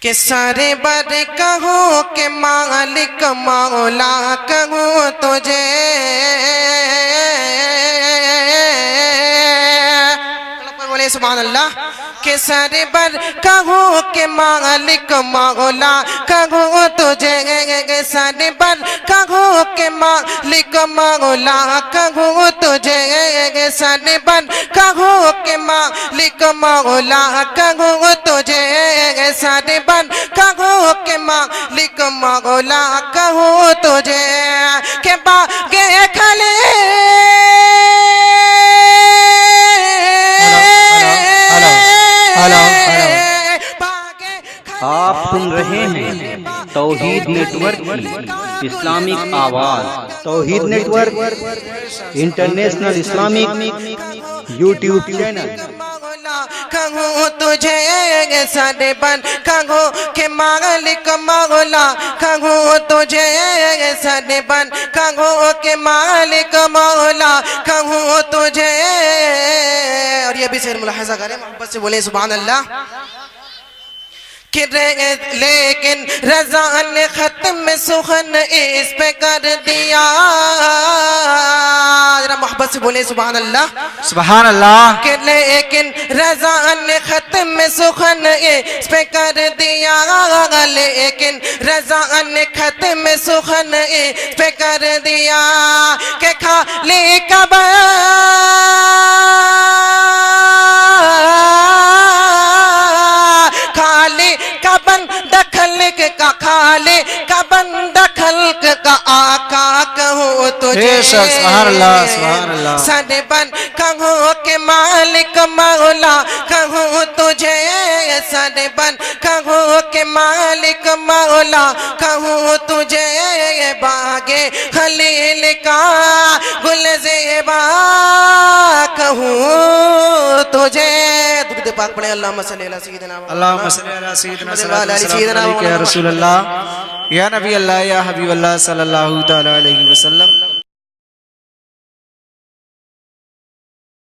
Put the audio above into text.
کہ سارے بر کہوں کہ مالک مولا کہوں تجھے، بولے سبحان اللہ۔ کہ سارے بر کہوں کہ مالک مولا کہوں تجھے، سارے بر کہوں کہ مالک مولا کہوں تجھے، سارے بر کہوں کہ مالک مولا کہوں تجھے، سارے بر کہوں کہ مالک مولا کہوں تجھے، کہ باغے کھلے آپ سن رہے ہیں توحید نیٹ ورک کی اسلامک آواز۔ Tauheed network international Islamic YouTube channel. کہوں تجھے سارے بن کہوں کہ مالک مولا کہوں تجھے، سارے بن کہوں کہ مالک مولا کہوں تجھے۔ اور یہ بھی شعر ملاحظہ کریں، محبت سے بولیں سبحان اللہ۔ لیکن رضا نے ختم سخن اس پہ کر دیا، ذرا محبت سے بولے سبحان اللہ سبحان اللہ۔ کہ لیکن رضا نے ختم سخن اس پہ کر دیا، لیکن رضا نے ختم سخن اس پہ کر دیا، کہ خالی کعبہ خالی کا بندہ خلق کا آقا کہوں تجھے، سبحان اللہ سبحان اللہ۔ سارے بن کہوں کہ مالک مولا کہوں تجھے، سارے بن کہوں کہ مالک مولا کہوں تجھے، باغے خلیل کا گل زیبا کہوں تجھے۔ درود پاک پڑھیں، اللہم صلی علی سیدنا اللہم صلی علی سیدنا سیدنا یا رسول اللہ، یا نبی اللہ، یا حبیب اللہ صلی اللہ تعالی علیہ وسلم۔